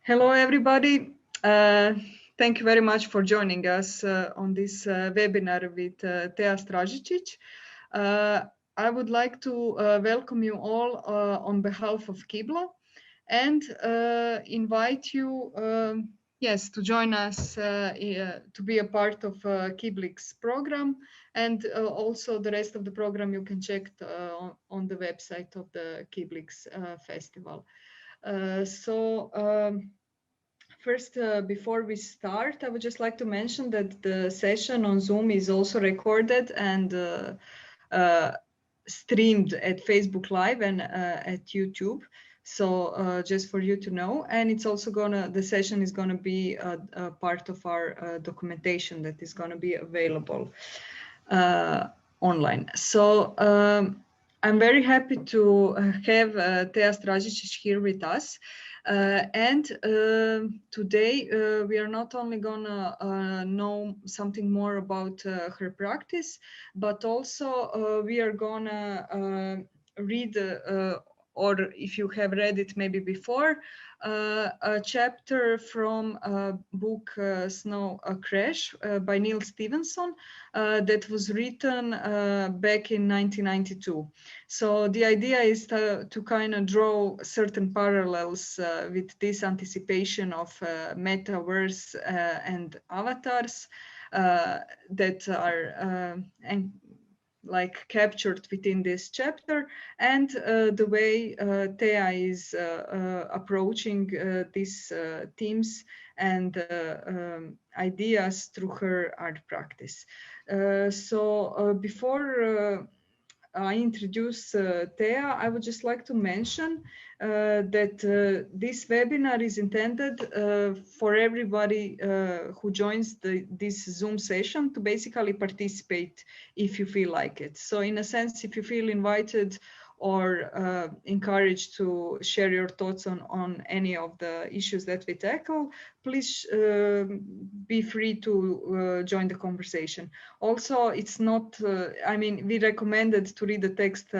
Hello, everybody. Thank you very much for joining us on this webinar with Tea Stražičić. I would like to welcome you all on behalf of KIBLA and invite you, to join us to be a part of KIBLIX program, and also the rest of the program you can check on the website of the KIBLIX festival. First, before we start, I would just like to mention that the session on Zoom is also recorded and streamed at Facebook Live and at YouTube. So just for you to know, and it's also the session is gonna be a part of our documentation that is gonna be available online. So I'm very happy to have Tea Stražičić here with us. Today we are not only gonna know something more about her practice, but also we are gonna read, or if you have read it maybe before, a chapter from a book Snow Crash by Neal Stephenson that was written back in 1992. So the idea is to kind of draw certain parallels with this anticipation of metaverse and avatars that are like captured within this chapter, and the way Tea is approaching these themes and ideas through her art practice. Before I introduce Tea, I would just like to mention that this webinar is intended for everybody who joins this Zoom session to basically participate if you feel like it. So in a sense, if you feel invited or encouraged to share your thoughts on any of the issues that we tackle, please be free to join the conversation. Also, it's not, we recommended to read the text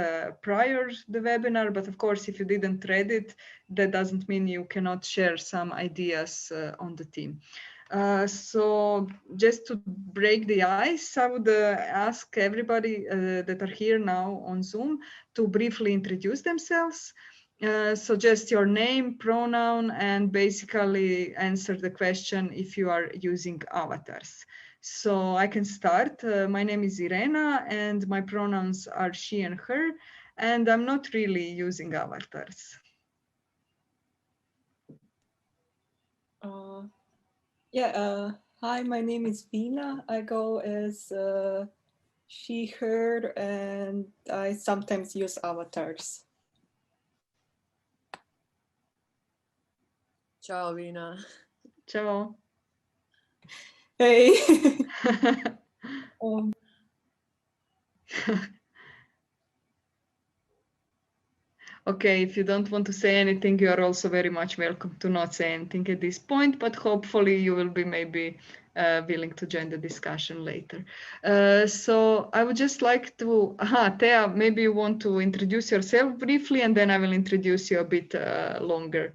prior to the webinar, but of course, if you didn't read it, that doesn't mean you cannot share some ideas on the theme. So just to break the ice, I would ask everybody that are here now on Zoom to briefly introduce themselves. So just your name, pronoun, and basically answer the question if you are using avatars. So I can start. My name is Irena and my pronouns are she and her, and I'm not really using avatars. Hi, my name is Vina. I go as she, her, and I sometimes use avatars. Ciao, Vina. Ciao. Hey. Okay, if you don't want to say anything, you are also very much welcome to not say anything at this point, but hopefully you will be maybe willing to join the discussion later. So I would just like to, Tea, maybe you want to introduce yourself briefly, and then I will introduce you a bit longer.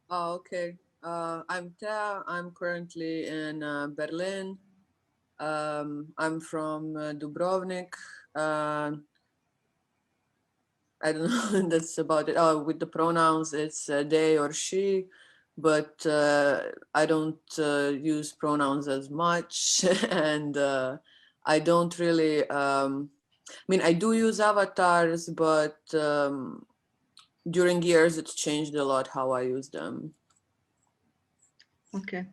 Oh, okay. I'm Tea. I'm currently in Berlin. I'm from Dubrovnik. I don't know, that's about it. Oh, with the pronouns, it's they or she, but I don't use pronouns as much. And I don't really, I do use avatars, but during years, it's changed a lot how I use them. Okay.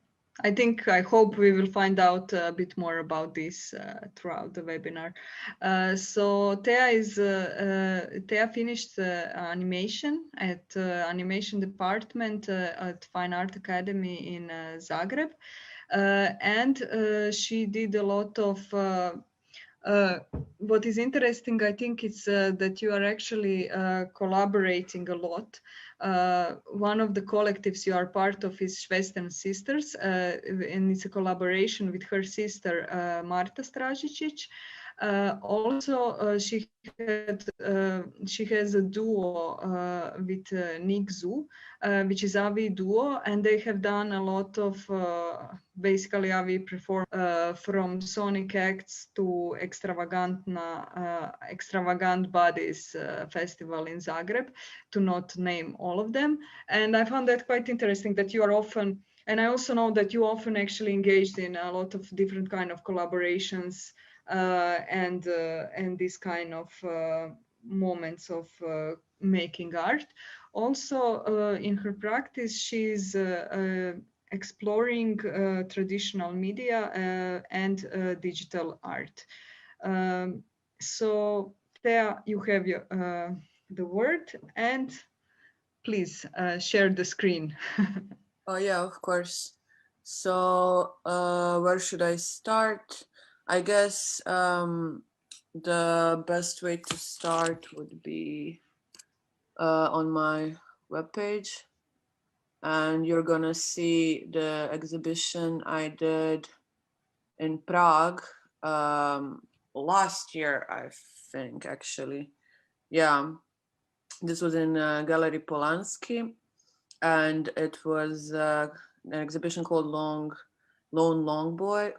I hope we will find out a bit more about this throughout the webinar. So Tea finished animation at animation department at Fine Art Academy in Zagreb, and she did a lot of. What is interesting, I think, is that you are actually collaborating a lot. One of the collectives you are part of is Western Sisters, and it's a collaboration with her sister, Marta Stražičić. Also, she has a duo with Nick Zhu, which is AVI duo, and they have done a lot of basically AVI perform from sonic acts to extravagant bodies festival in Zagreb, to not name all of them. And I found that quite interesting that you are often, and I also know that you often actually engaged in a lot of different kind of collaborations and this kind of moments of making art. Also, in her practice, she's exploring traditional media and digital art. So, Thea, you have the word, and please share the screen. Oh yeah, of course. So where should I start? I guess the best way to start would be on my webpage, and you're gonna see the exhibition I did in Prague last year, I think, actually. Yeah, this was in Gallery Polanski, and it was an exhibition called Lone Long Boy.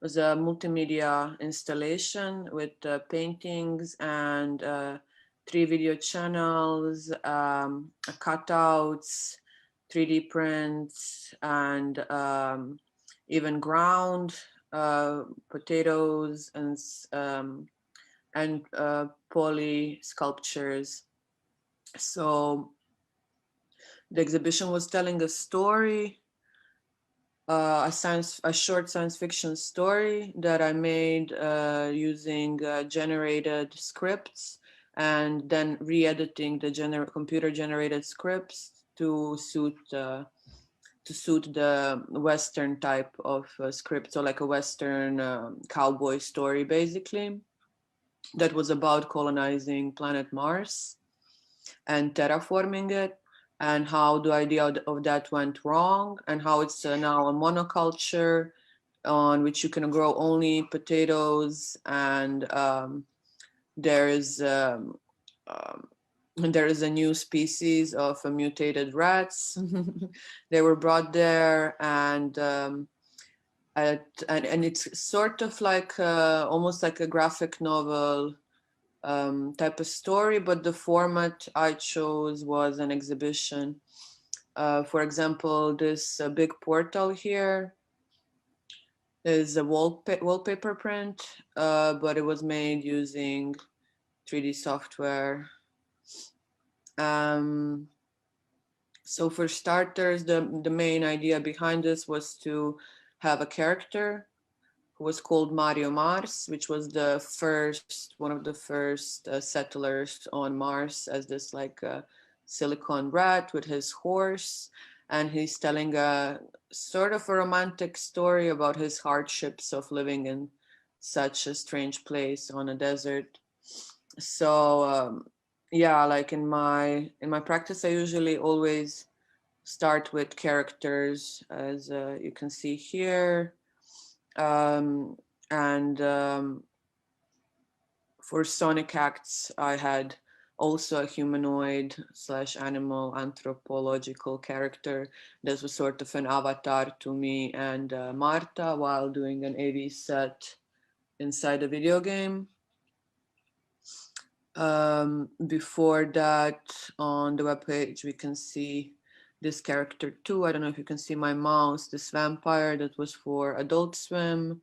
It was a multimedia installation with paintings and 3 video channels, cutouts, 3D prints, and even ground potatoes and poly sculptures. So the exhibition was telling a story, a short science fiction story that I made using generated scripts, and then re-editing the computer generated scripts to suit the Western type of script, so like a Western cowboy story, basically, that was about colonizing planet Mars and terraforming it, and how the idea of that went wrong, and how it's now a monoculture on which you can grow only potatoes, and there is a new species of mutated rats. They were brought there, and it's sort of like almost like a graphic novel type of story, but the format I chose was an exhibition. For example, this big portal here is a wallpaper print, but it was made using 3D software. So for starters, the main idea behind this was to have a character who was called Mario Mars, which was one of the first settlers on Mars, as this like silicon rat with his horse, and he's telling a sort of a romantic story about his hardships of living in such a strange place on a desert. So yeah, like in my practice, I usually always start with characters, as you can see here. For sonic acts, I had also a humanoid / animal anthropological character that was sort of an avatar to me and Marta while doing an AV set inside a video game. Before that, on the webpage, we can see this character too. I don't know if you can see my mouse, this vampire that was for Adult Swim.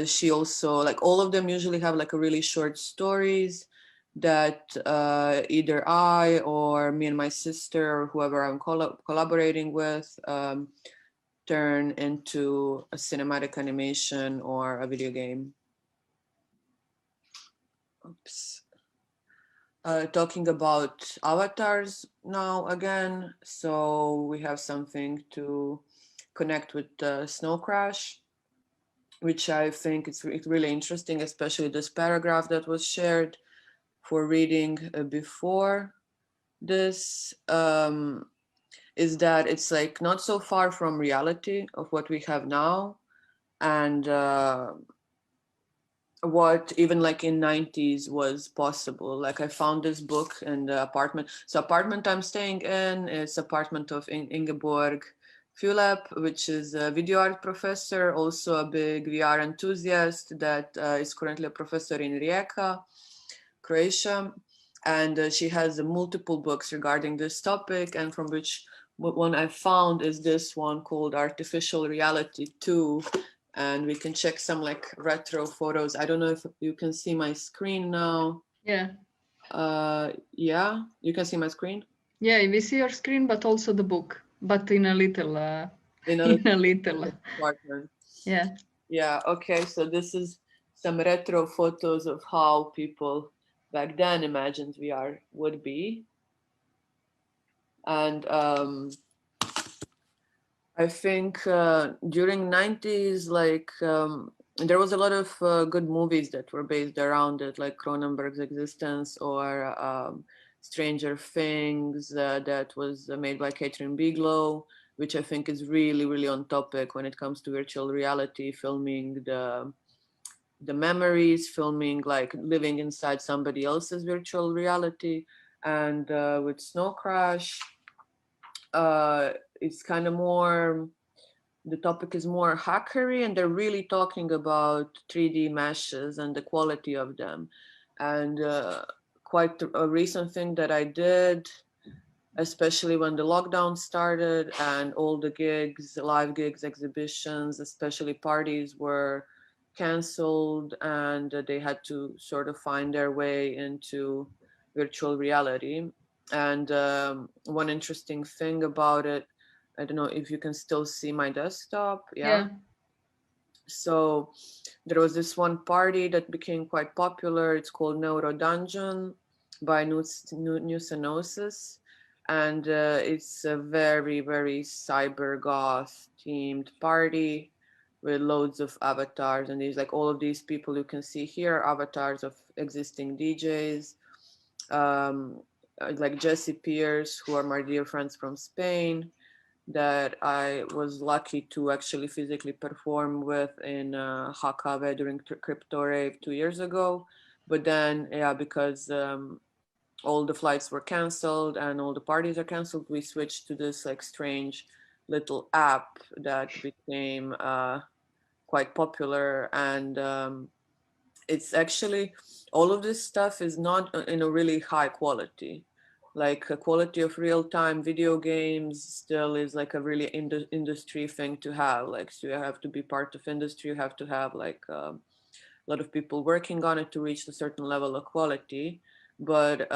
She also, like all of them usually have like a really short stories that either I or me and my sister or whoever I'm collaborating with turn into a cinematic animation or a video game. Oops. Talking about avatars now again, so we have something to connect with Snow Crash, which I think it's really interesting, especially this paragraph that was shared for reading before this, is that it's like not so far from reality of what we have now, and what even like in 90s was possible. Like I found this book in the apartment. So apartment I'm staying in is apartment of Ingeborg Fulep, which is a video art professor, also a big VR enthusiast that is currently a professor in Rijeka, Croatia. And she has multiple books regarding this topic, and from which one I found is this one called Artificial Reality 2. And we can check some like retro photos. I don't know if you can see my screen now. Yeah. Yeah, you can see my screen. Yeah, we see your screen, but also the book, but in a little, in a little apartment. Yeah. Yeah. Okay. So this is some retro photos of how people back then imagined VR would be, and I think during 90s, like there was a lot of good movies that were based around it, like Cronenberg's Existence or Stranger Things that was made by Catherine Bigelow, which I think is really, really on topic when it comes to virtual reality, filming the memories, filming like living inside somebody else's virtual reality. And with Snow Crash, it's kind of more, the topic is more hackery, and they're really talking about 3D meshes and the quality of them. And quite a recent thing that I did, especially when the lockdown started and all the gigs, live gigs, exhibitions, especially parties were canceled, and they had to sort of find their way into virtual reality. And one interesting thing about it, I don't know if you can still see my desktop. Yeah. So there was this one party that became quite popular. It's called Neuro Dungeon by New Cenosis. And it's a very, very cyber goth themed party with loads of avatars. And there's like all of these people you can see here, avatars of existing DJs. Like Jesse Pierce, who are my dear friends from Spain, that I was lucky to actually physically perform with in Hakave during Crypto Rave 2 years ago. But then, yeah, because all the flights were canceled and all the parties are canceled, we switched to this like strange little app that became quite popular. And it's actually, all of this stuff is not in a really high quality. Like a quality of real-time video games still is like a really industry thing to have. Like, so you have to be part of industry, you have to have like a lot of people working on it to reach a certain level of quality. But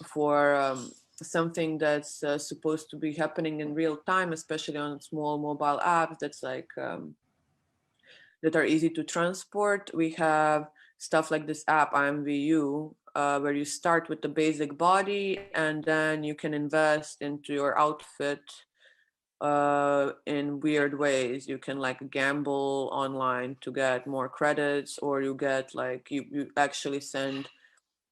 for something that's supposed to be happening in real time, especially on small mobile apps, that's like that are easy to transport, we have stuff like this app IMVU, where you start with the basic body and then you can invest into your outfit in weird ways. You can like gamble online to get more credits, or you get like you actually send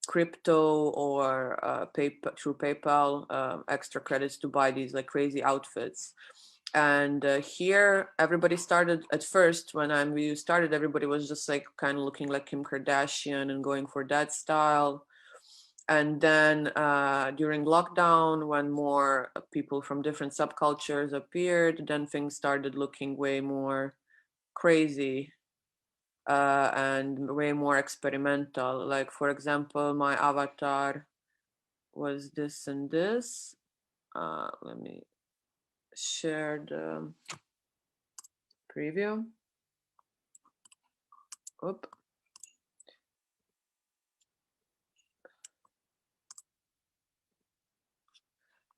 crypto or through PayPal extra credits to buy these like crazy outfits. And here everybody started at first, when we started, everybody was just like kind of looking like Kim Kardashian and going for that style. And then during lockdown, when more people from different subcultures appeared, then things started looking way more crazy and way more experimental. Like, for example, my avatar was this and this. Let me share the preview. Oop.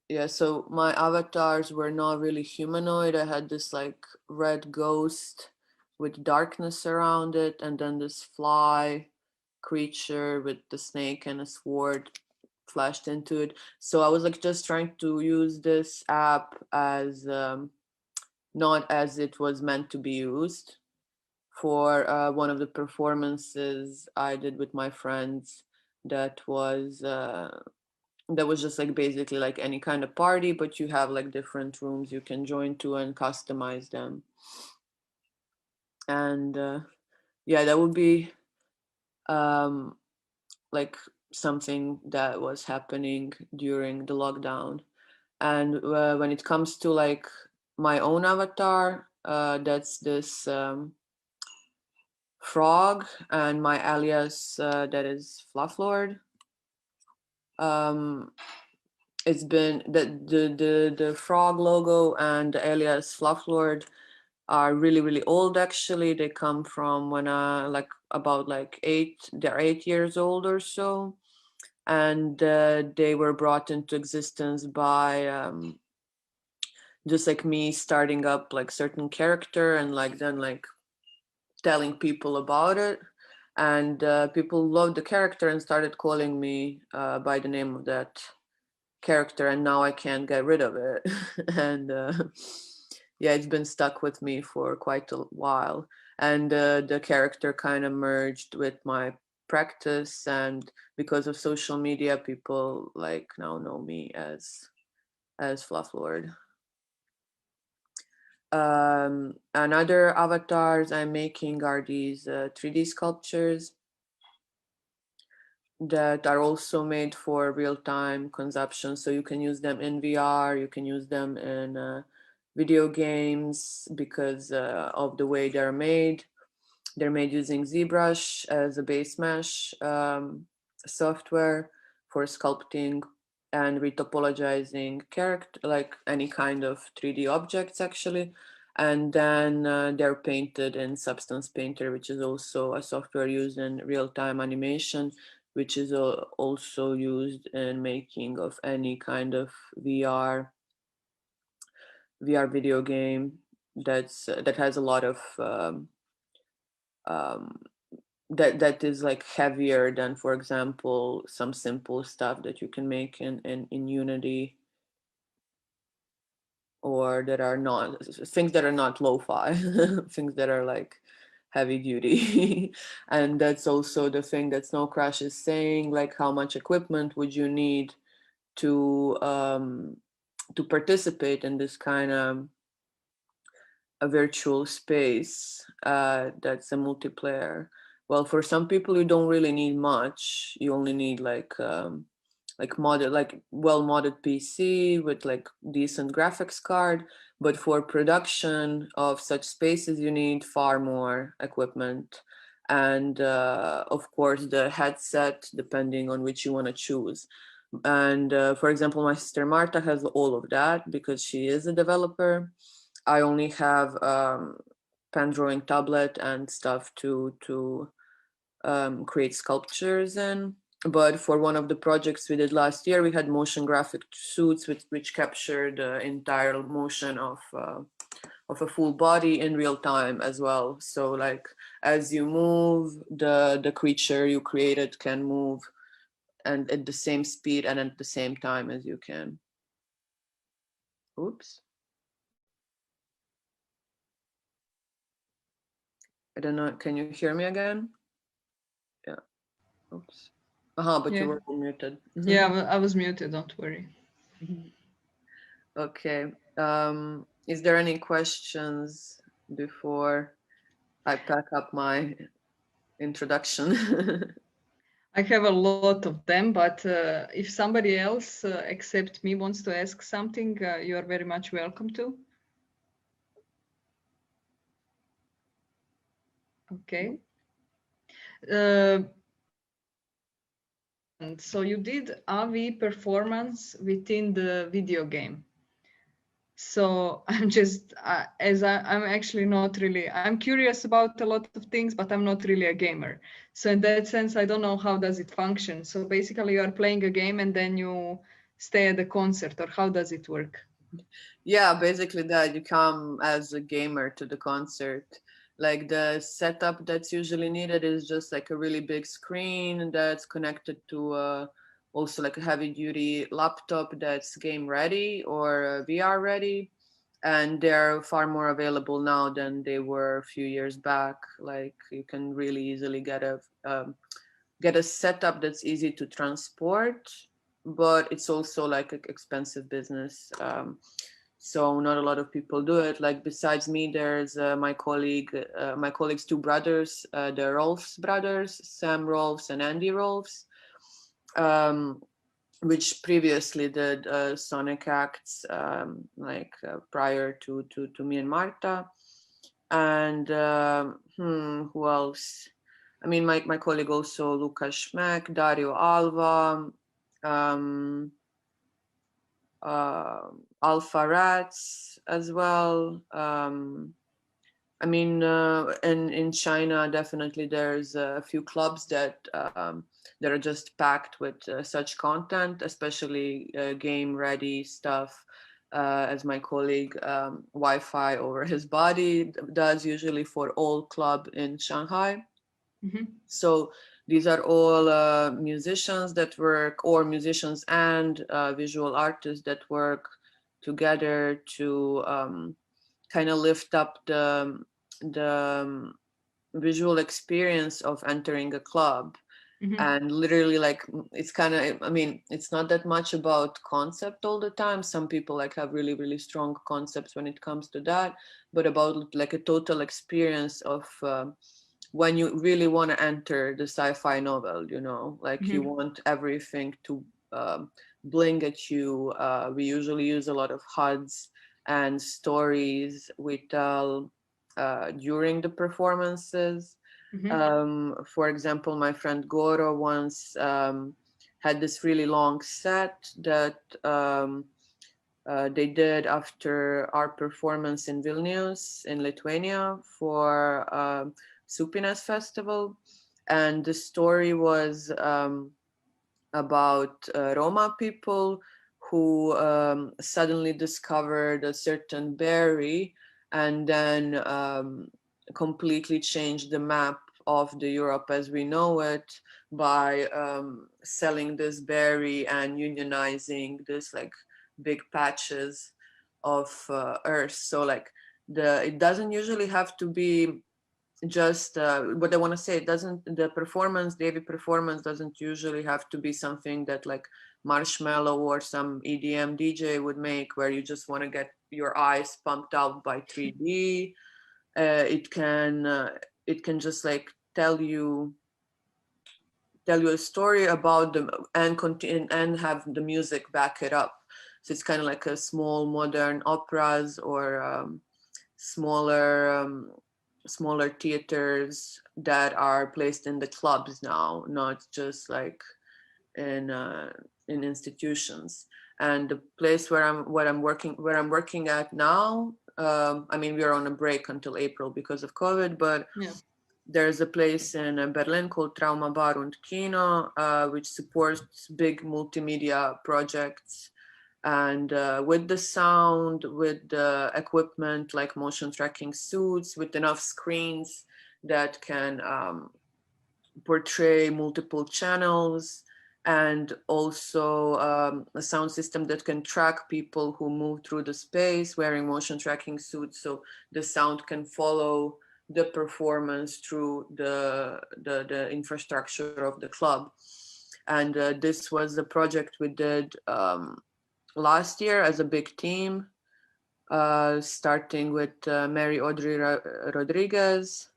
Yeah, so my avatars were not really humanoid. I had this like red ghost with darkness around it, and then this fly creature with the snake and a sword flashed into it. So I was like just trying to use this app as not as it was meant to be used. For one of the performances I did with my friends, that was just like basically like any kind of party, but you have like different rooms you can join to and customize them. And yeah, that would be like something that was happening during the lockdown. And when it comes to like my own avatar, that's this frog, and my alias that is Flufflord. It's been the frog logo and the alias Flufflord are really old. Actually, they come from when like about like they're 8 years old or so, and they were brought into existence by just like me starting up like certain character and like then like telling people about it, and people loved the character and started calling me by the name of that character, and now I can't get rid of it. And yeah, it's been stuck with me for quite a while, and the character kind of merged with my practice, and because of social media, people like now know me as Flufflord. And other avatars I'm making are these 3D sculptures that are also made for real-time consumption. So you can use them in VR, you can use them in video games because of the way they're made. They're made using ZBrush as a base mesh software for sculpting and retopologizing character, like any kind of 3D objects actually. And then they're painted in Substance Painter, which is also a software used in real-time animation, which is also used in making of any kind of VR video game that has a lot of that is like heavier than, for example, some simple stuff that you can make in Unity, or that are not things that are not lo-fi, things that are like heavy duty. And that's also the thing that Snow Crash is saying, like how much equipment would you need to participate in this kind of a virtual space that's a multiplayer. Well, for some people, you don't really need much. You only need like modded, like well-modded PC with like decent graphics card. But for production of such spaces, you need far more equipment. And of course, the headset, depending on which you want to choose. And for example, my sister Marta has all of that because she is a developer. I only have pen drawing tablet and stuff to create sculptures in. But for one of the projects we did last year, we had motion graphic suits which captured the entire motion of a full body in real time as well. So like as you move, the creature you created can move and at the same speed and at the same time as you can. Oops. I don't know, can you hear me again? Yeah. Oops. But Yeah. you were muted. Yeah, I was muted, don't worry. Okay. Is there any questions before I pack up my introduction? I have a lot of them, but if somebody else except me wants to ask something, you are very much welcome to. Okay. And so you did AV performance within the video game. So I'm just, I'm actually not really, I'm curious about a lot of things, but I'm not really a gamer. So in that sense, I don't know how does it function. So basically you are playing a game and then you stay at the concert, or how does it work? Yeah, basically that. You come as a gamer to the concert. Like the setup that's usually needed is just like a really big screen that's connected to also like a heavy duty laptop that's game ready or VR ready. And they're far more available now than they were a few years back. Like you can really easily get a setup that's easy to transport, but it's also like an expensive business. So not a lot of people do it. Like besides me, there's my colleague's two brothers, the Rolfs brothers, Sam Rolfs and Andy Rolfs, which previously did sonic acts prior to me and Marta. And who else? I mean, my colleague also, Luka Šmek, Dario Alva, Alpha Rats as well. I mean, and in China, definitely there's a few clubs that are just packed with such content, especially game-ready stuff, as my colleague Wi-Fi over his body does usually for all club in Shanghai. Mm-hmm. So these are all musicians that work, or musicians and visual artists that work together to kind of lift up the visual experience of entering a club. Mm-hmm. And literally, like, it's kind of, I mean, it's not that much about concept all the time. Some people like have really, really strong concepts when it comes to that, but about like a total experience of when you really want to enter the sci-fi novel, you know, like mm-hmm. you want everything to blink at you. We usually use a lot of HUDs and stories we tell during the performances. Mm-hmm. For example, my friend Goro once had this really long set that they did after our performance in Vilnius in Lithuania for Supines Festival. And the story was about Roma people who suddenly discovered a certain berry and then completely changed the map of the Europe as we know it by selling this berry and unionizing this like big patches of earth. So like it doesn't usually have to be just what I want to say. The daily performance doesn't usually have to be something that like Marshmallow or some EDM DJ would make, where you just want to get your eyes pumped out by 3D. It can just like tell you a story about them and have the music back it up. So it's kind of like a small modern operas or smaller theaters that are placed in the clubs now, not just like in institutions. And the place where I'm working at now, I mean, we're on a break until April because of COVID, but yeah. There's a place in Berlin called Trauma Bar und Kino, which supports big multimedia projects. And with the sound, with the equipment like motion tracking suits, with enough screens that can portray multiple channels, and also a sound system that can track people who move through the space wearing motion tracking suits, so the sound can follow the performance through the infrastructure of the club. And this was a project we did last year as a big team, starting with Mary Audrey Rodriguez,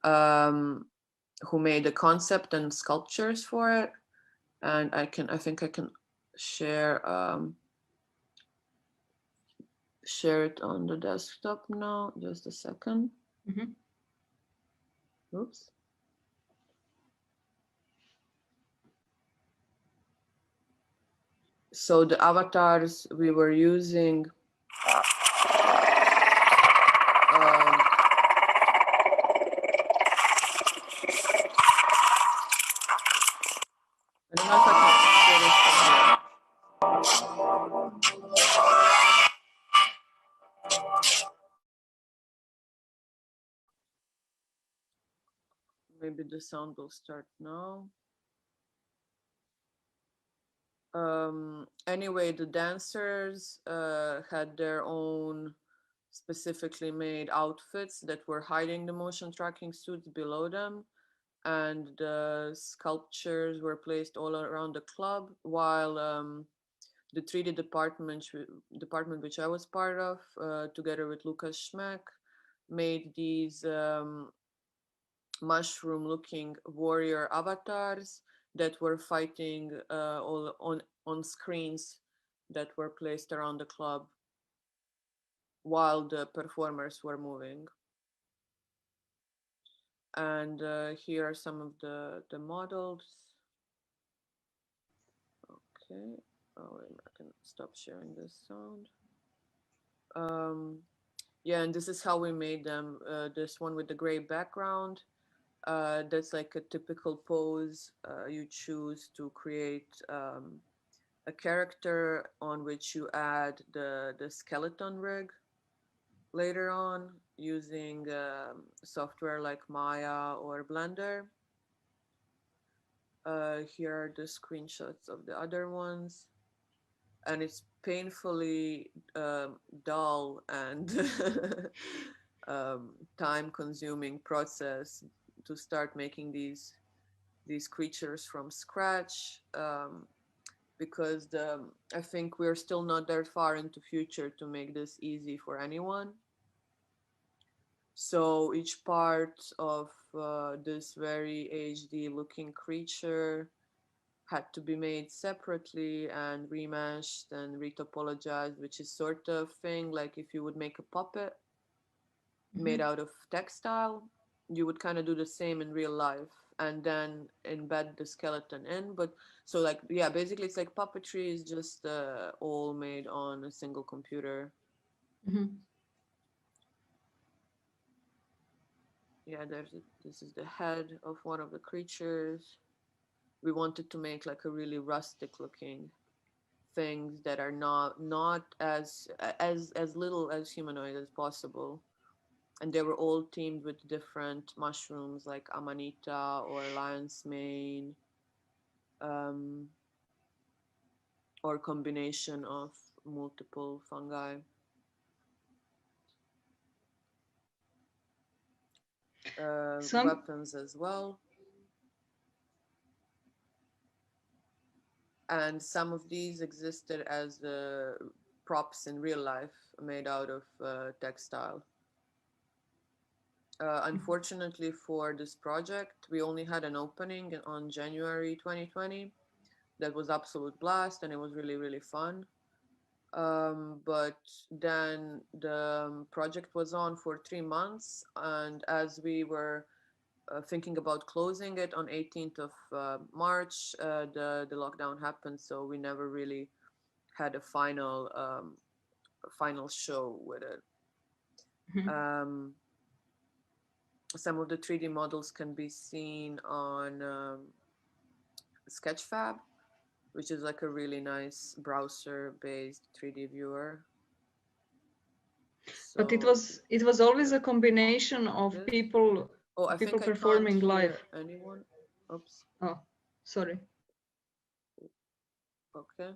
who made the concept and sculptures for it. And I think I can share it on the desktop now. Just a second. Mm-hmm. Oops. So the avatars we were using I don't know if I can share this. Maybe the sound will start now. Anyway, the dancers had their own specifically made outfits that were hiding the motion tracking suits below them, and the sculptures were placed all around the club, while the 3D department which I was part of, together with Lucas Schmeck, made these mushroom-looking warrior avatars that were fighting all on screens that were placed around the club while the performers were moving. And here are some of the models. Okay. Oh, I can stop sharing this sound. Yeah, and this is how we made them. This one with the gray background, that's like a typical pose you choose to create a character on which you add the skeleton rig later on using software like Maya or Blender. Here are the screenshots of the other ones. And it's painfully dull and time-consuming process to start making these creatures from scratch, because I think we're still not that far into future to make this easy for anyone. So each part of this very HD looking creature had to be made separately and remeshed and retopologized, which is sort of thing like if you would make a puppet made out of textile, you would kind of do the same in real life and then embed the skeleton in. But so like, yeah, basically it's like puppetry is just all made on a single computer. Yeah, this is the head of one of the creatures. We wanted to make like a really rustic looking things that are not as little as humanoid as possible, and they were all themed with different mushrooms like amanita or lion's mane, or combination of multiple fungi. Weapons as well. And some of these existed as props in real life made out of textile. Unfortunately for this project, we only had an opening on January 2020. That was absolute blast and it was really, really fun. But then the project was on for 3 months, and as we were thinking about closing it on 18th of March, the lockdown happened, so we never really had a final show with it. Some of the 3D models can be seen on Sketchfab, which is like a really nice browser-based 3D viewer. So, but it was always a combination of people. Oh, I people think performing live. Anyone? Oops. Oh, sorry. Okay.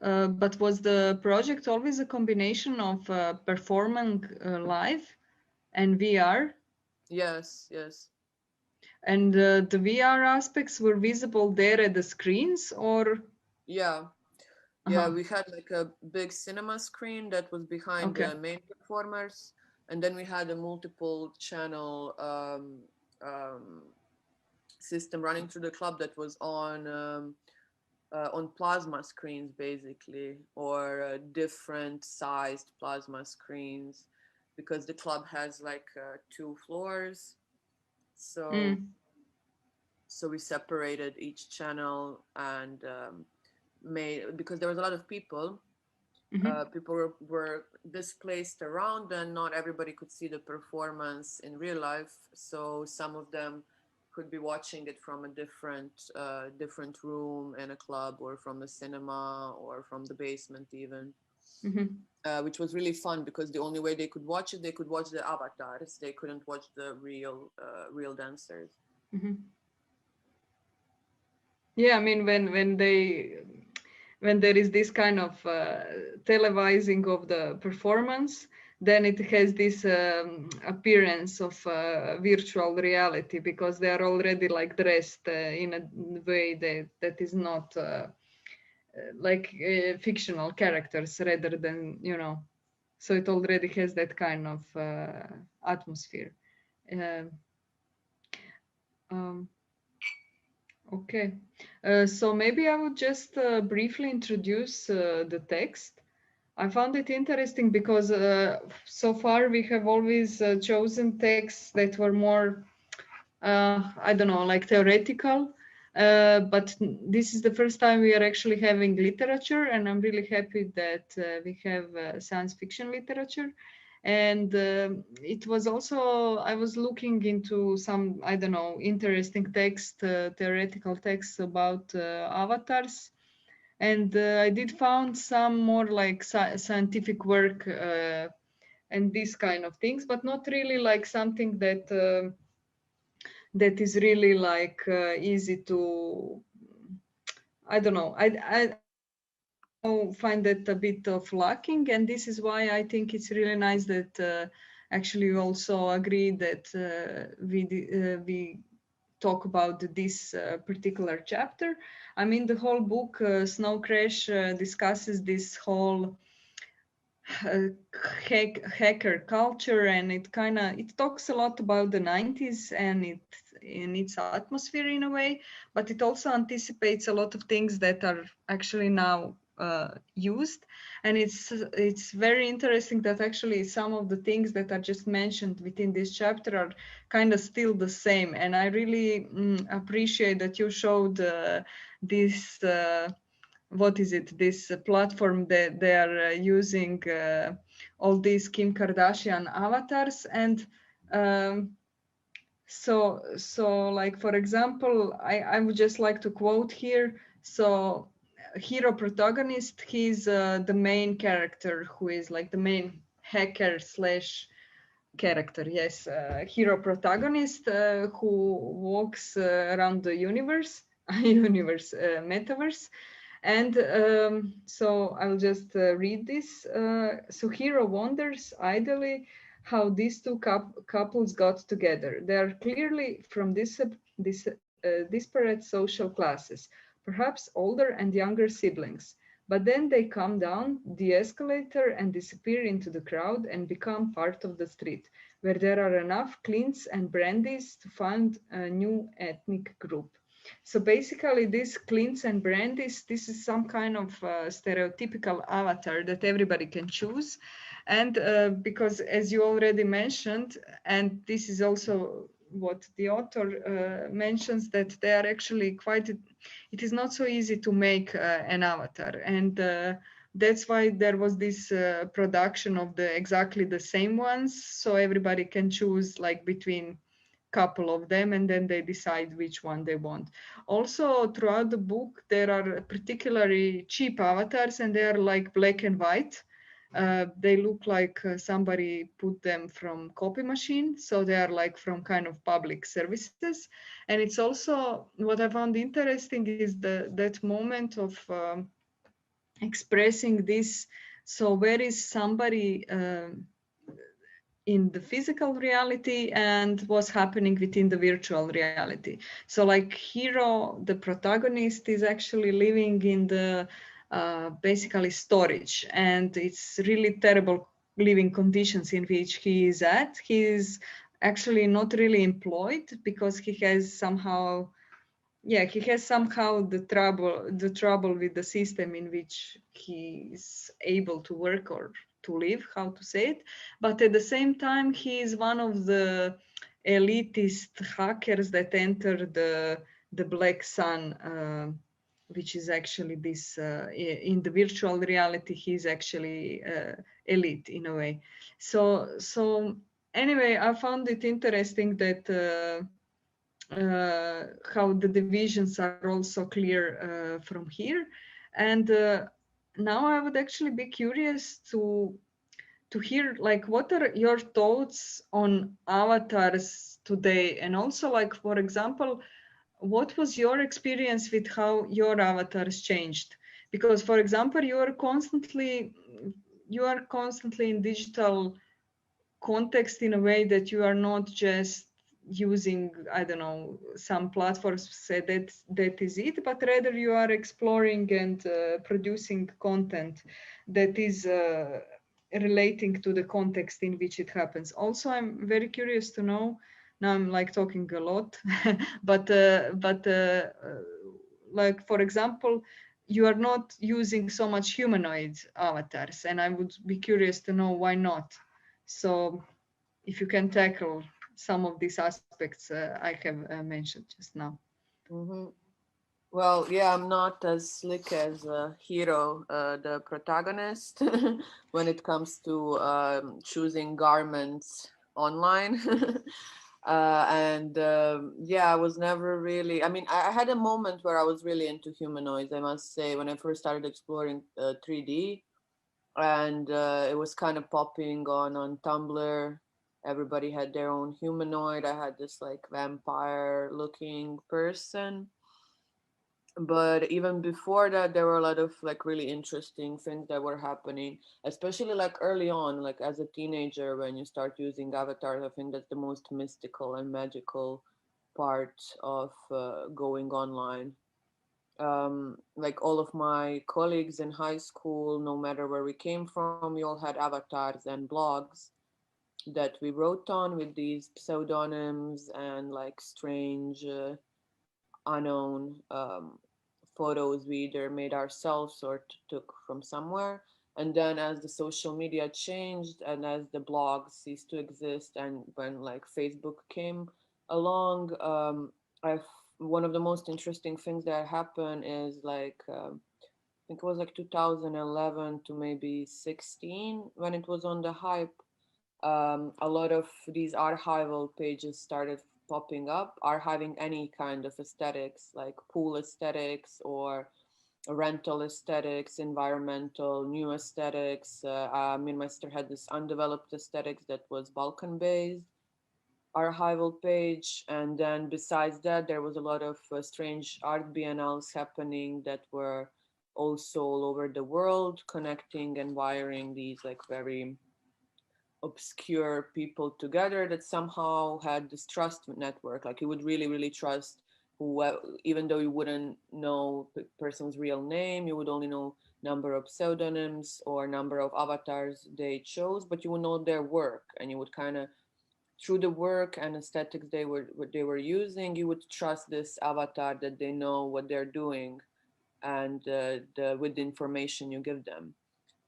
But was the project always a combination of performing live and VR? Yes, yes. And the VR aspects were visible there at the screens, or? Yeah. Yeah, we had like a big cinema screen that was behind the main performers, and then we had a multiple channel system running through the club that was on plasma screens, basically, or different sized plasma screens, because the club has like 2 floors. So so we separated each channel and made, because there was a lot of people. People were displaced around, and not everybody could see the performance in real life. So some of them could be watching it from a different room in a club, or from a cinema, or from the basement even, which was really fun, because the only way they could watch it, they could watch the avatars. They couldn't watch the real dancers. Yeah, I mean, when there is this kind of televising of the performance, then it has this appearance of virtual reality, because they are already like dressed in a way that is not fictional characters rather than, you know, so it already has that kind of atmosphere. Okay, so maybe I would just briefly introduce the text. I found it interesting because so far we have always chosen texts that were more, I don't know, like theoretical. But this is the first time we are actually having literature, and I'm really happy that we have science fiction literature. And it was also, I was looking into some, I don't know, interesting text, theoretical texts about avatars. And I did found some more like scientific work and these kind of things, but not really like something that that is really like easy to, I don't know, I find that a bit of lacking, and this is why I think it's really nice that actually we also agree that we talk about this particular chapter. I mean, the whole book, Snow Crash, discusses this whole hacker culture, and it talks a lot about the 90s and its atmosphere in a way, but it also anticipates a lot of things that are actually now used. And it's very interesting that actually some of the things that are just mentioned within this chapter are kind of still the same. And I really appreciate that you showed this what is it, this platform that they are using all these Kim Kardashian avatars. And so like, for example, I would just like to quote here. So hero protagonist, he's the main character, who is like the main hacker slash character, yes, hero protagonist who walks around the universe metaverse. And so I'll just read this. So hero wonders idly how these two couples got together. They are clearly from disparate social classes, perhaps older and younger siblings. But then they come down the escalator and disappear into the crowd and become part of the street, where there are enough Clints and Brandies to found a new ethnic group. So basically, this Clints and Brandies, this is some kind of stereotypical avatar that everybody can choose. And because, as you already mentioned, and this is also what the author mentions, that they are actually quite, it is not so easy to make an avatar. And that's why there was this production of exactly the same ones. So everybody can choose like between couple of them, and then they decide which one they want. Also, throughout the book, there are particularly cheap avatars, and they are like black and white. They look like somebody put them from copy machine, so they are like from kind of public services. And it's also, what I found interesting is that moment of expressing this. So where is somebody in the physical reality and what's happening within the virtual reality. So like hero, the protagonist, is actually living in the basically storage, and it's really terrible living conditions in which he is at. He is actually not really employed because he has somehow the trouble with the system in which he is able to work or to live, how to say it. But at the same time, he is one of the elitist hackers that enter the Black Sun, which is actually this, in the virtual reality, he's actually elite in a way. So anyway, I found it interesting that how the divisions are also clear from here. And now I would actually be curious to hear, like, what are your thoughts on avatars today? And also, like, for example, what was your experience with how your avatars changed? Because, for example, you are constantly in digital context in a way that you are not just using, I don't know, some platforms say that is it, but rather you are exploring and producing content that is relating to the context in which it happens. Also, I'm very curious to know, now I'm like talking a lot, but like, for example, you are not using so much humanoid avatars, and I would be curious to know why not. So if you can tackle some of these aspects I have mentioned just now. Mm-hmm. Well, yeah, I'm not as slick as Hero, the protagonist, when it comes to choosing garments online. And yeah, I was never really, I mean, I had a moment where I was really into humanoids, I must say, when I first started exploring 3D. And it was kind of popping on Tumblr. Everybody had their own humanoid. I had this like vampire looking person. But even before that, there were a lot of like really interesting things that were happening, especially like early on, like as a teenager, when you start using avatars. I think that's the most mystical and magical part of going online. Like all of my colleagues in high school, no matter where we came from, we all had avatars and blogs that we wrote on with these pseudonyms and like strange, unknown photos we either made ourselves or took from somewhere. And then as the social media changed and as the blogs ceased to exist, and when like Facebook came along, I one of the most interesting things that happened is like I think it was like 2011 to maybe 16 when it was on the hype. A lot of these archival pages started popping up, archiving any kind of aesthetics like pool aesthetics or rental aesthetics, environmental, new aesthetics. Me and my sister had this undeveloped aesthetics that was Balkan based archival page. And then besides that, there was a lot of strange art biennales happening that were also all over the world, connecting and wiring these like very obscure people together that somehow had this trust network. Like you would really, really trust who, even though you wouldn't know the person's real name, you would only know number of pseudonyms or number of avatars they chose, but you would know their work, and you would kind of through the work and aesthetics they were using, you would trust this avatar that they know what they're doing, and with the information you give them.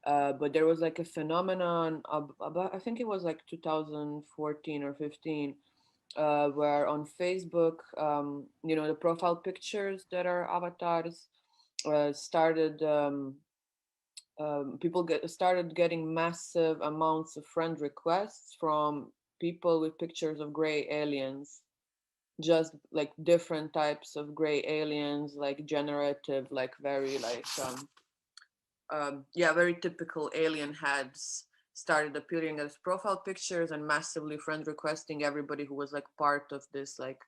But there was like a phenomenon about, I think it was like 2014 or 15, where on Facebook, the profile pictures that are avatars started. People started getting massive amounts of friend requests from people with pictures of gray aliens, just like different types of gray aliens, like generative, like very like yeah, very typical alien heads started appearing as profile pictures and massively friend requesting everybody who was like part of this like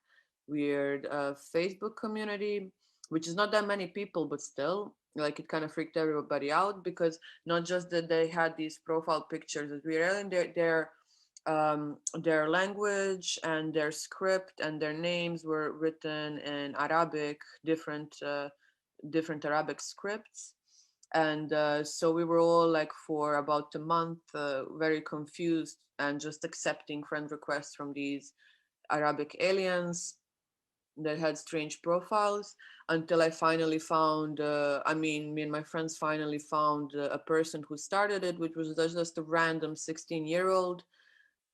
weird Facebook community, which is not that many people, but still like it kind of freaked everybody out, because not just that they had these profile pictures as weird alien, their language and their script and their names were written in Arabic, different Arabic scripts. And so we were all like for about a month very confused and just accepting friend requests from these Arabic aliens that had strange profiles, until I finally found, me and my friends finally found a person who started it, which was just a random 16-year-old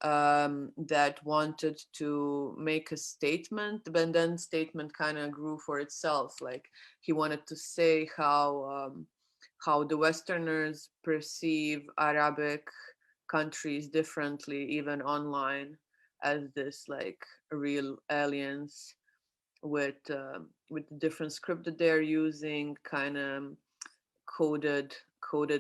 that wanted to make a statement, but then statement kind of grew for itself. Like he wanted to say how the Westerners perceive Arabic countries differently, even online, as this like real aliens with the different script that they're using, kind of coded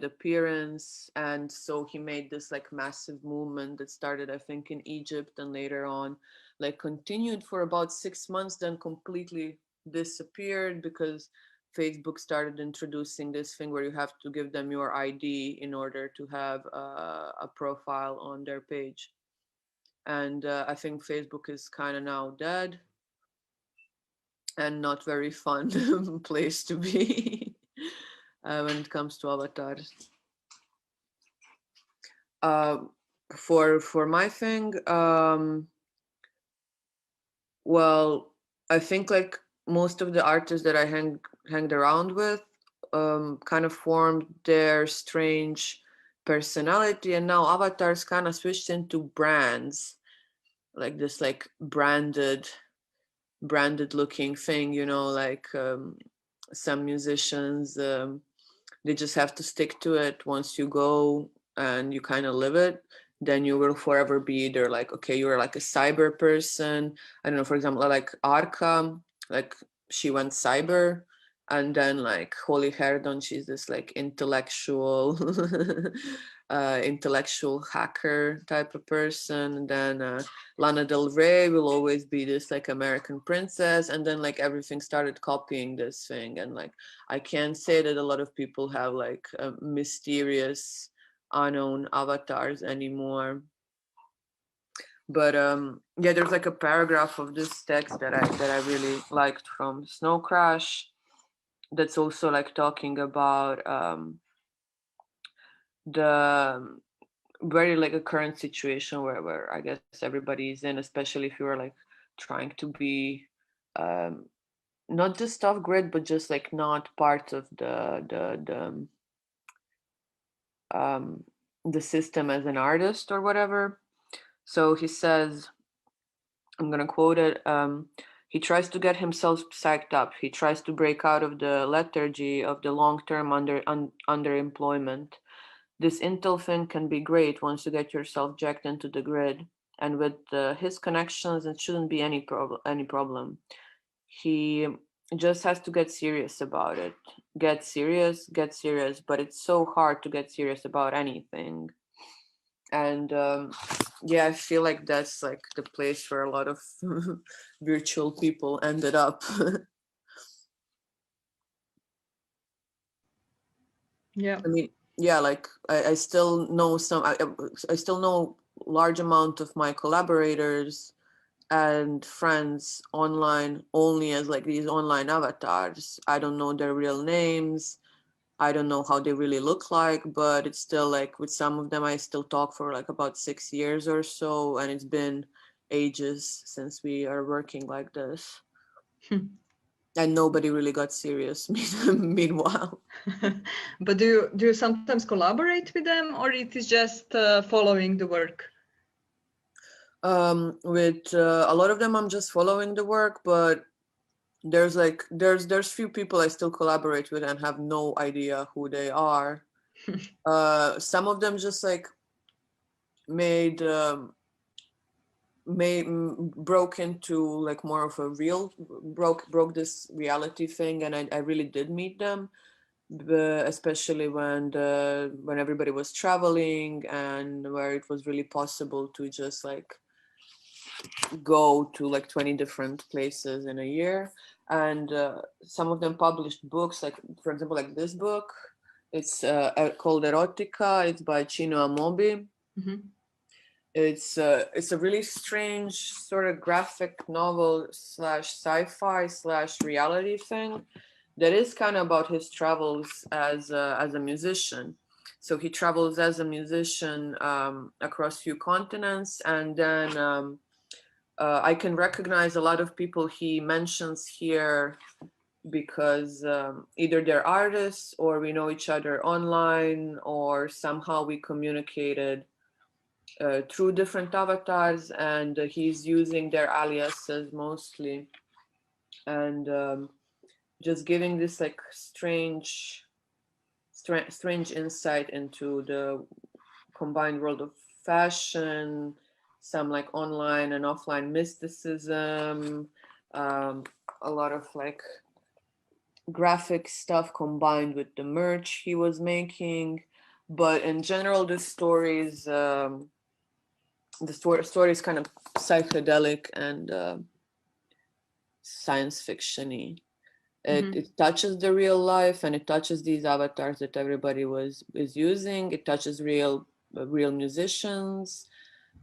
appearance. And so he made this like massive movement that started, I think, in Egypt, and later on like continued for about 6 months, then completely disappeared because Facebook started introducing this thing where you have to give them your ID in order to have a profile on their page. And I think Facebook is kind of now dead and not very fun place to be when it comes to avatars. For my thing, well, I think like most of the artists that I hanged around with kind of formed their strange personality, and now avatars kind of switched into brands, like this like branded looking thing, you know, like some musicians, they just have to stick to it. Once you go and you kind of live it, then you will forever be either like, okay, you're like a cyber person. I don't know, for example, like Arka, like she went cyber, and then like Holy Herdon, she's this like intellectual intellectual hacker type of person. And then Lana Del Rey will always be this like American princess, and then like everything started copying this thing. And like I can't say that a lot of people have like mysterious unknown avatars anymore. But yeah, there's like a paragraph of this text that I really liked from Snow Crash, that's also like talking about the very like a current situation where I guess everybody's in, especially if you're like trying to be not just off grid, but just like not part of the system as an artist or whatever. So he says, I'm gonna quote it. He tries to get himself psyched up. He tries to break out of the lethargy of the long-term underemployment. This Intel thing can be great once you get yourself jacked into the grid. And with his connections, it shouldn't be any problem. He just has to get serious about it. Get serious, but it's so hard to get serious about anything. And yeah, I feel like that's like the place where a lot of virtual people ended up. Yeah. I mean, yeah, like I still know I still know large amount of my collaborators and friends online only as like these online avatars. I don't know their real names. I don't know how they really look like, but it's still like with some of them I still talk for like about 6 years or so, and it's been ages since we are working like this. And nobody really got serious meanwhile. But do you sometimes collaborate with them, or it is just following the work? With a lot of them I'm just following the work, but there's few people I still collaborate with and have no idea who they are. Some of them just like made broke into like more of a real broke this reality thing, and I really did meet them, especially when everybody was traveling and where it was really possible to just like go to like 20 different places in a year. And some of them published books, like for example like this book, it's called Erotica. It's by Chino Amobi. Mm-hmm. It's a really strange sort of graphic novel slash sci-fi slash reality thing that is kind of about his travels as a musician. So he travels as a musician across few continents, and then I can recognize a lot of people he mentions here because either they're artists or we know each other online, or somehow we communicated through different avatars, and he's using their aliases mostly, and just giving this like strange insight into the combined world of fashion, some like online and offline mysticism, a lot of like graphic stuff combined with the merch he was making. But in general, the story is kind of psychedelic and science fiction-y. It touches the real life, and it touches these avatars that everybody is using. It touches real musicians,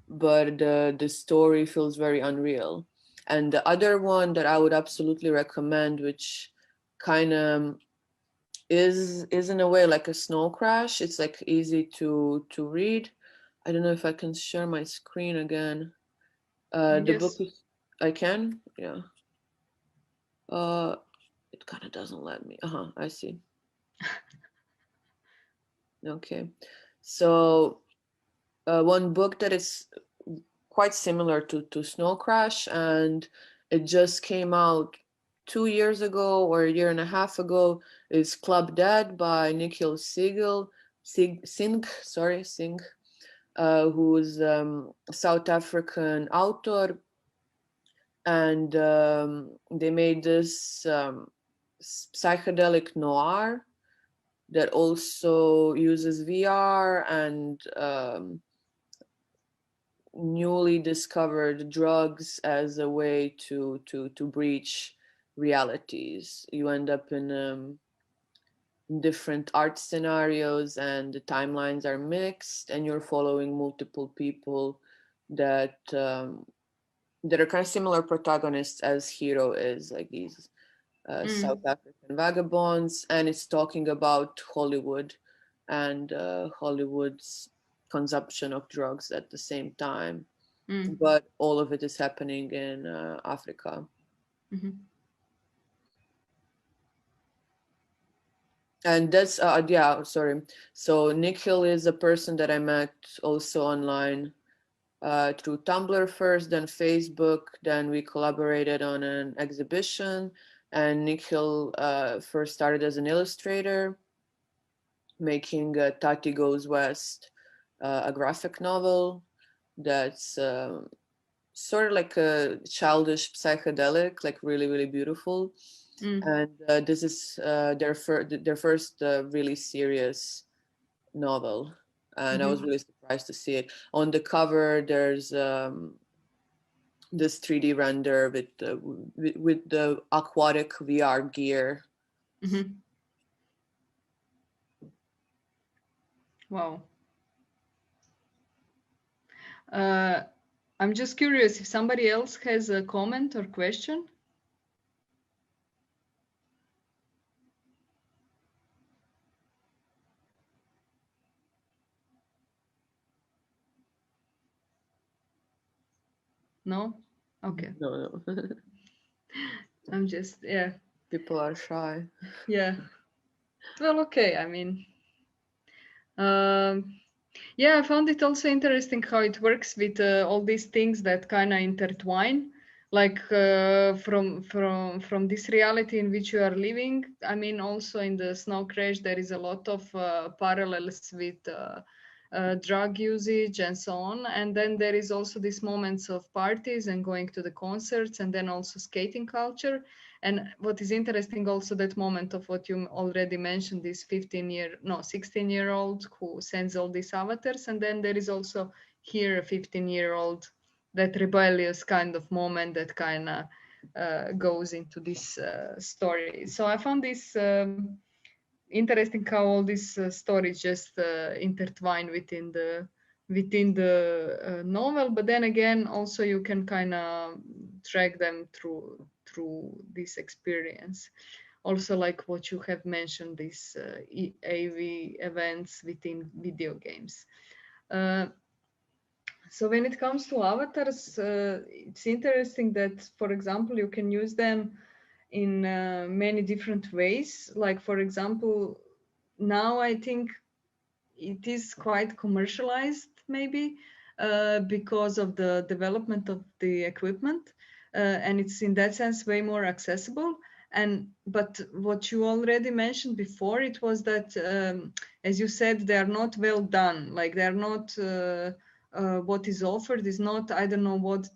but the story feels very unreal. And the other one that I would absolutely recommend, which kind of is in a way like a Snow Crash. It's like easy to read. I don't know if I can share my screen again. The book Yes. is, I can, yeah. It kind of doesn't let me. I see. Okay, so one book that is quite similar to Snow Crash, and it just came out 2 years ago or a year and a half ago, is Club Dead by Nikhil Singh, who's a South African author, and they made this psychedelic noir that also uses VR and newly discovered drugs as a way to breach realities. You end up in different art scenarios, and the timelines are mixed, and you're following multiple people that that are kind of similar protagonists as Hero is, like these South African vagabonds, and it's talking about Hollywood and Hollywood's consumption of drugs at the same time. But all of it is happening in Africa. And that's sorry. So Nikhil is a person that I met also online through Tumblr first, then Facebook, then we collaborated on an exhibition. And Nikhil first started as an illustrator, making Tati Goes West, a graphic novel that's sort of like a childish psychedelic, like really, really beautiful. And this is their first really serious novel. And I was really surprised to see it. On the cover, there's this 3D render with the aquatic VR gear. Wow. I'm just curious if somebody else has a comment or question. No? Okay. No. I'm just, yeah. People are shy. Yeah. Well, okay. I mean, yeah, I found it also interesting how it works with all these things that kind of intertwine, like from this reality in which you are living. I mean, also in the Snow Crash, there is a lot of parallels with drug usage and so on. And then there is also these moments of parties and going to the concerts, and then also skating culture. And what is interesting also, that moment of what you already mentioned, this 16-year-old who sends all these avatars. And then there is also here a 15-year-old, that rebellious kind of moment that kind of goes into this story. So I found this interesting how all these stories just intertwine within the novel. But then again, also you can kind of track them through this experience. Also, like what you have mentioned, these AV events within video games. So when it comes to avatars, it's interesting that, for example, you can use them in many different ways. Like, for example, now I think it is quite commercialized, maybe, because of the development of the equipment. And it's in that sense way more accessible. But what you already mentioned before, it was that, as you said, they are not well done. Like, they are not, what is offered is not, I don't know what.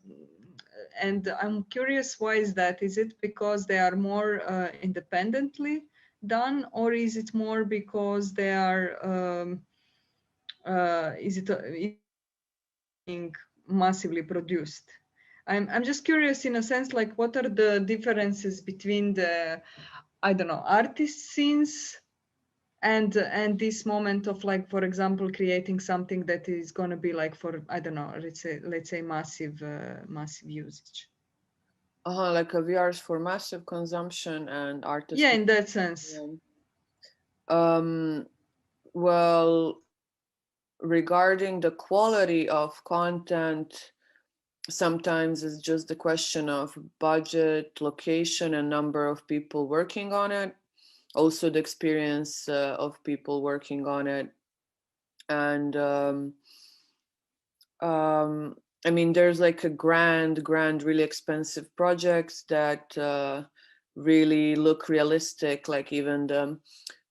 And I'm curious, why is that? Is it because they are more independently done, or is it more because they are is it being massively produced? I'm just curious, in a sense, like, what are the differences between the, I don't know, artist scenes and this moment of like, for example, creating something that is going to be like for, I don't know, let's say massive usage. Like a VRs for massive consumption and artists. Yeah, in that sense. Well, regarding the quality of content, sometimes it's just the question of budget, location, and number of people working on it. Also, the experience of people working on it. And I mean, there's like a grand, really expensive projects that really look realistic, like even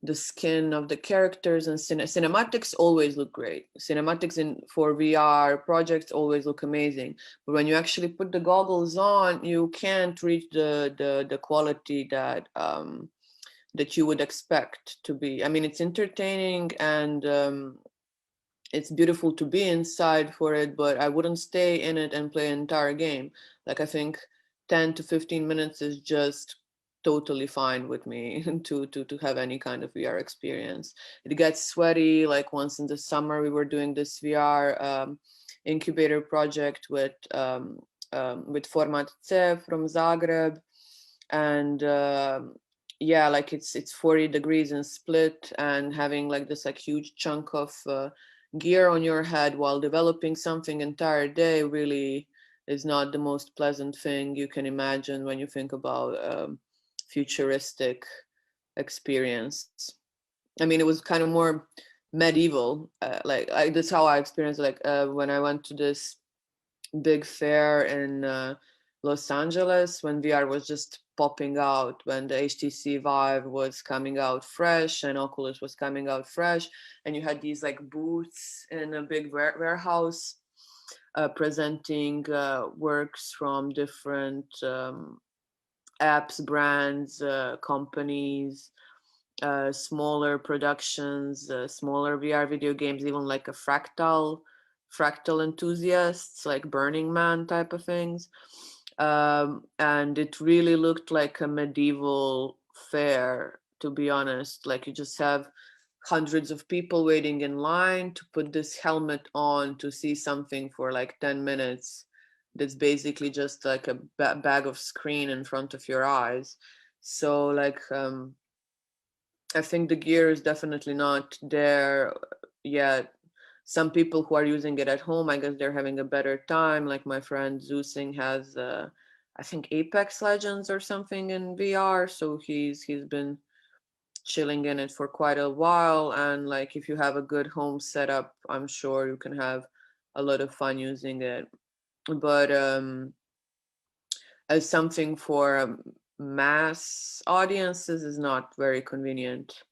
the skin of the characters, and cinematics always look great. Cinematics for VR projects always look amazing. But when you actually put the goggles on, you can't reach the quality that that you would expect to be. I mean, it's entertaining and it's beautiful to be inside for it, but I wouldn't stay in it and play an entire game. Like, I think 10 to 15 minutes is just totally fine with me to have any kind of VR experience. It gets sweaty. Like once in the summer, we were doing this VR incubator project with Format C from Zagreb, and yeah, like it's 40 degrees in Split, and having like this like huge chunk of gear on your head while developing something entire day really is not the most pleasant thing you can imagine when you think about futuristic experience. I mean, it was kind of more medieval. That's how I experienced it. Like when I went to this big fair in Los Angeles, when VR was just popping out, when the HTC Vive was coming out fresh and Oculus was coming out fresh, and you had these like booths in a big warehouse presenting works from different apps, brands, companies, smaller productions, smaller VR video games, even like a fractal enthusiasts, like Burning Man type of things. And it really looked like a medieval fair, to be honest. Like you just have hundreds of people waiting in line to put this helmet on to see something for like 10 minutes. That's basically just like a bag of screen in front of your eyes. So like I think the gear is definitely not there yet. Some people who are using it at home, I guess they're having a better time. Like my friend Zusing has, I think Apex Legends or something in VR, so he's been chilling in it for quite a while. And like if you have a good home setup, I'm sure you can have a lot of fun using it. But as something for mass audiences is not very convenient.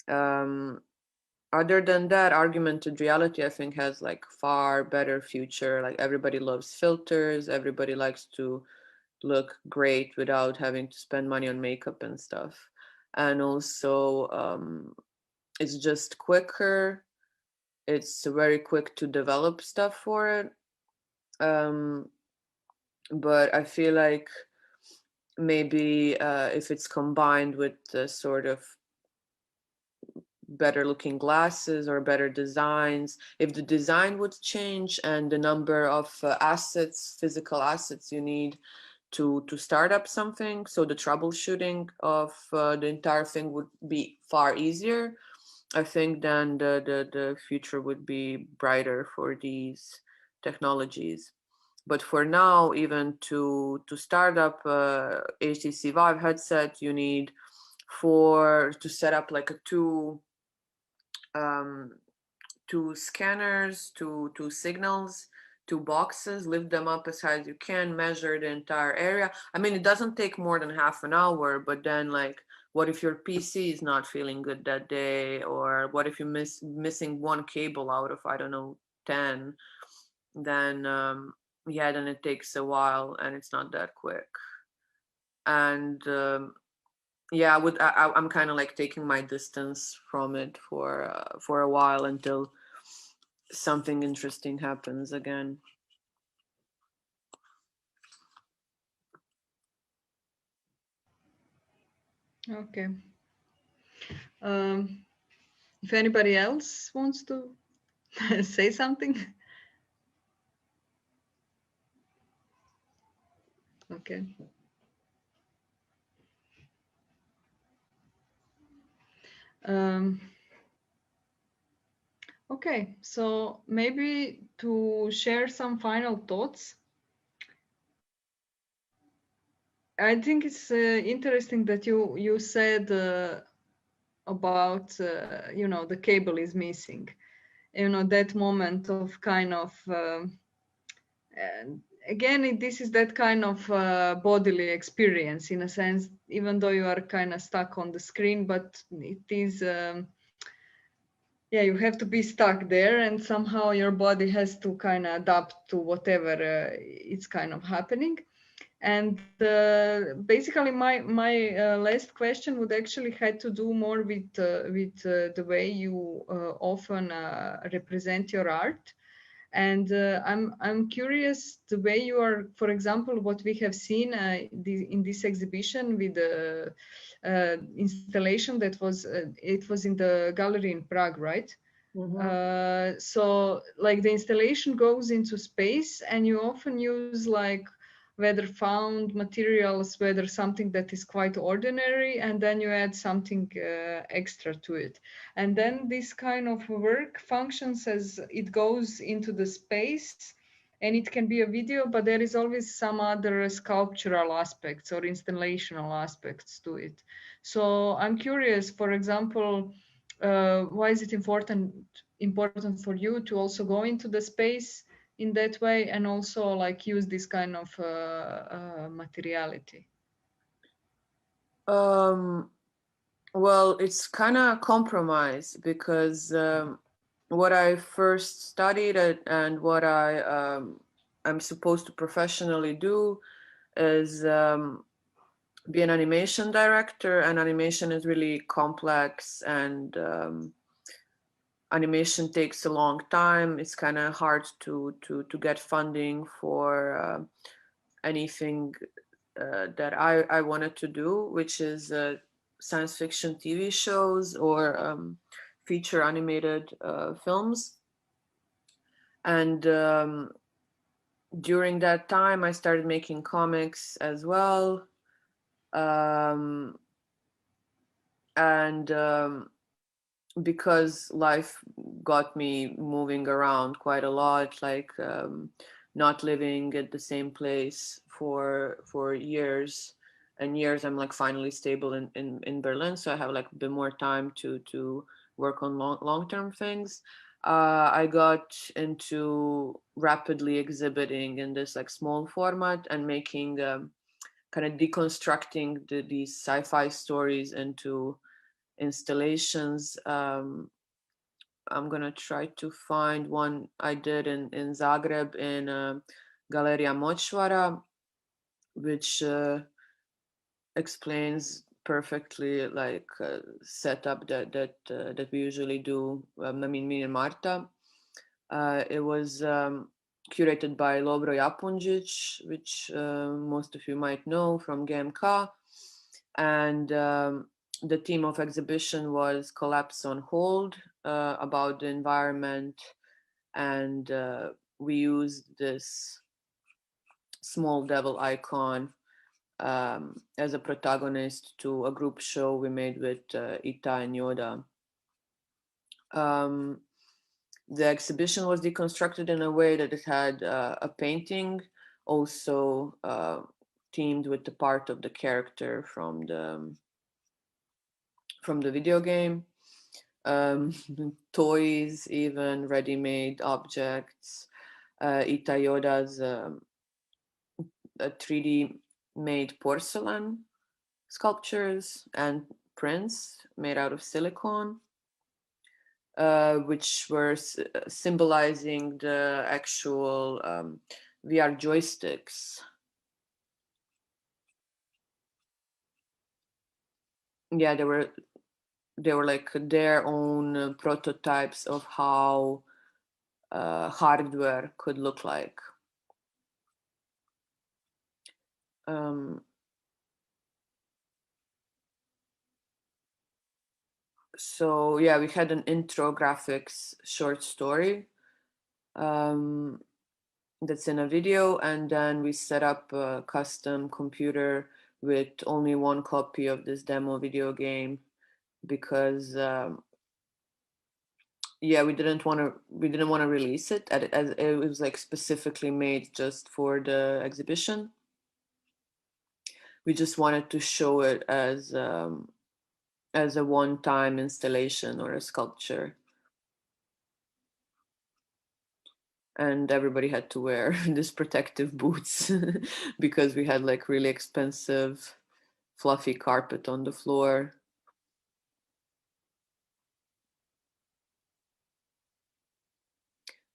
Other than that, augmented reality, I think, has like far better future. Like everybody loves filters, everybody likes to look great without having to spend money on makeup and stuff. And also it's just quicker, it's very quick to develop stuff for it. But I feel like maybe if it's combined with the sort of better looking glasses or better designs, if the design would change and the number of assets, physical assets you need to start up something, so the troubleshooting of the entire thing would be far easier, I think then the future would be brighter for these technologies. But for now, even to start up HTC Vive headset, you need to set up like a two scanners, two signals, two boxes, lift them up as high as you can, measure the entire area. I mean, it doesn't take more than half an hour, but then like, what if your PC is not feeling good that day? Or what if you're missing one cable out of, I don't know, 10? Then, yeah, then it takes a while and it's not that quick. And yeah, I'm kind of like taking my distance from it for a while until something interesting happens again. Okay. If anybody else wants to say something. Okay. Okay, so maybe to share some final thoughts. I think it's interesting that you said about the cable is missing. That moment of kind of again, this is that kind of bodily experience in a sense, even though you are kind of stuck on the screen, but it is yeah, you have to be stuck there, and somehow your body has to kind of adapt to whatever it's kind of happening. And basically, my last question would actually had to do more with the way you often represent your art. And I'm curious the way you are, for example, what we have seen in this exhibition with the installation that was it was in the gallery in Prague, right? Mm-hmm. So like the installation goes into space, and you often use like whether found materials, whether something that is quite ordinary, and then you add something extra to it. And then this kind of work functions as it goes into the space, and it can be a video, but there is always some other sculptural aspects or installational aspects to it. So I'm curious, for example, why is it important for you to also go into the space in that way, and also like use this kind of materiality? Well, it's kind of compromise because what I first studied and what I'm supposed to professionally do is be an animation director, and animation is really complex, and animation takes a long time. It's kind of hard to get funding for anything that I wanted to do, which is science fiction TV shows or feature animated films. And during that time, I started making comics as well. And because life got me moving around quite a lot, like not living at the same place for years and years, I'm like finally stable in Berlin, so I have like a bit more time to work on long-term things. I got into rapidly exhibiting in this like small format and making kind of deconstructing these sci-fi stories into installations. I'm gonna try to find one I did in Zagreb in Galerija Močvara, which explains perfectly like setup that we usually do. I mean, me and Marta. It was curated by Lovro Japunjic, which most of you might know from GMK, and the theme of exhibition was collapse on hold, about the environment, and we used this small devil icon as a protagonist to a group show we made with Ita and Yoda. The exhibition was deconstructed in a way that it had a painting also themed with the part of the character from the video game, toys, even ready-made objects. Ita Yoda's a 3D made porcelain sculptures and prints made out of silicone, which were symbolizing the actual VR joysticks. Yeah, they were like their own prototypes of how hardware could look like. So yeah, we had an intro graphics short story that's in a video, and then we set up a custom computer with only one copy of this demo video game because yeah, we didn't want to release it as it was like specifically made just for the exhibition. We just wanted to show it as a one-time installation or a sculpture. And everybody had to wear these protective boots because we had like really expensive fluffy carpet on the floor.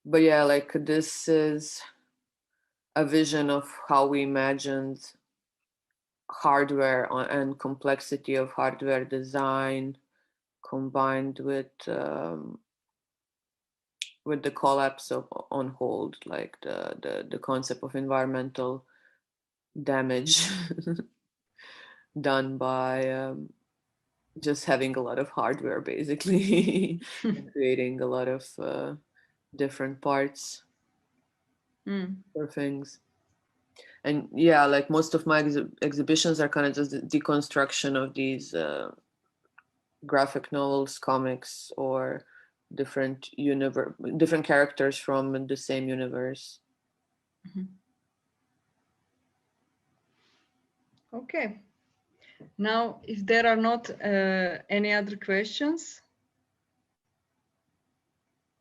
But yeah, like this is a vision of how we imagined hardware and complexity of hardware design combined with the collapse of on hold, like the concept of environmental damage done by just having a lot of hardware, basically, and creating a lot of different parts for things. And yeah, like most of my exhibitions are kind of just the deconstruction of these graphic novels, comics, or different characters from the same universe. Okay. Now, if there are not any other questions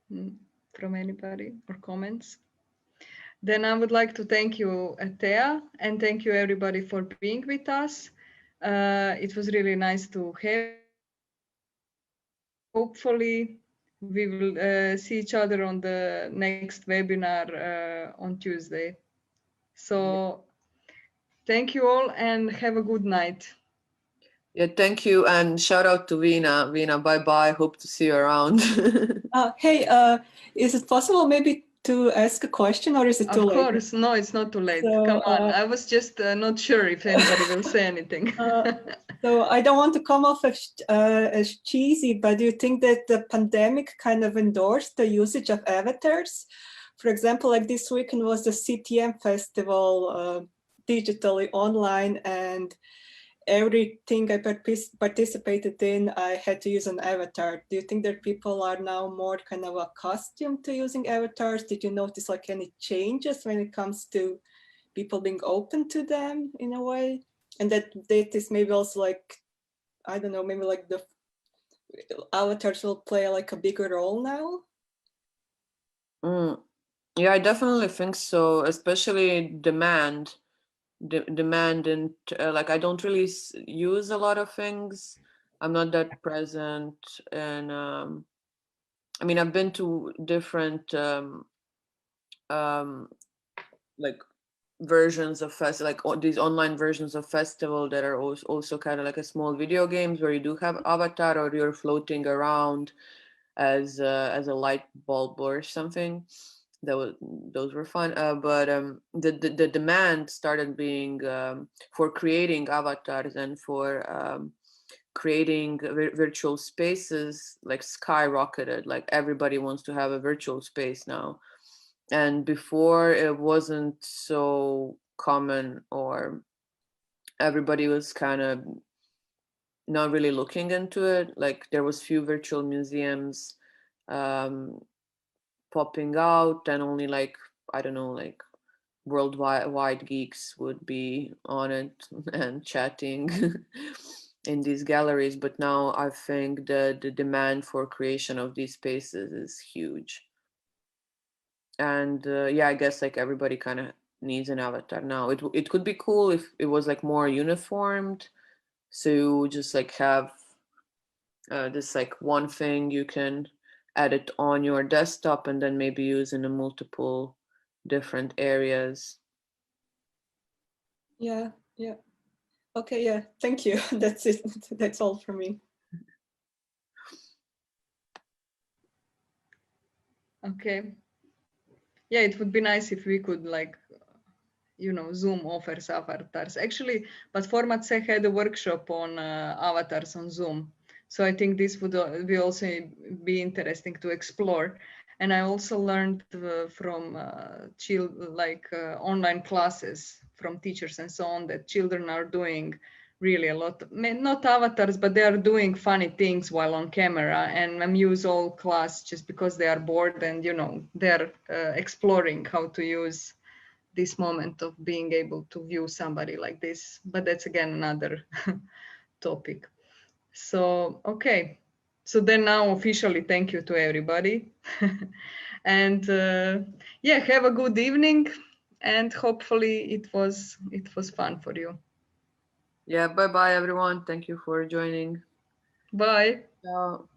from anybody or comments, then I would like to thank you, Tea, and thank you everybody for being with us. It was really nice to have. Hopefully, we will see each other on the next webinar on Tuesday. So thank you all and have a good night. Yeah, thank you, and shout out to Veena. Veena, bye-bye. Hope to see you around. Hey, is it possible maybe to ask a question, or is it too late? Of course, no, it's not too late. So, come on, I was just not sure if anybody will say anything. So I don't want to come off as cheesy, but do you think that the pandemic kind of endorsed the usage of avatars? For example, like this weekend was the CTM festival digitally online, and everything I participated in, I had to use an avatar. Do you think that people are now more kind of accustomed to using avatars? Did you notice like any changes when it comes to people being open to them in a way? And that is maybe also like, I don't know, maybe like the avatars will play like a bigger role now? Yeah, I definitely think so, especially demand and like I don't really use a lot of things. I'm not that present, and I mean I've been to different like versions of like these online versions of festival that are also kind of like a small video games where you do have avatar or you're floating around as a light bulb or something. Those were fun, but the demand started being for creating avatars and for creating virtual spaces like skyrocketed. Like everybody wants to have a virtual space now, and before it wasn't so common, or everybody was kind of not really looking into it. Like there was few virtual museums popping out, and only like, I don't know, like worldwide geeks would be on it and chatting in these galleries. But now I think the demand for creation of these spaces is huge. And yeah, I guess like everybody kind of needs an avatar now. It could be cool if it was like more uniformed, so you just like have this like one thing you can edit on your desktop and then maybe use in a multiple different areas. Yeah. Okay, yeah, thank you. That's it. That's all for me. Okay. Yeah, it would be nice if we could like, Zoom offers avatars. Actually, but Format C had a workshop on avatars on Zoom. So I think this would be also be interesting to explore. And I also learned from online classes from teachers and so on, that children are doing really a lot, not avatars, but they are doing funny things while on camera, and amuse all class just because they are bored, and they're exploring how to use this moment of being able to view somebody like this. But that's again another topic. So okay, so then now officially thank you to everybody. And yeah, have a good evening, and hopefully it was fun for you. Yeah, bye everyone. Thank you for joining. Bye. Ciao.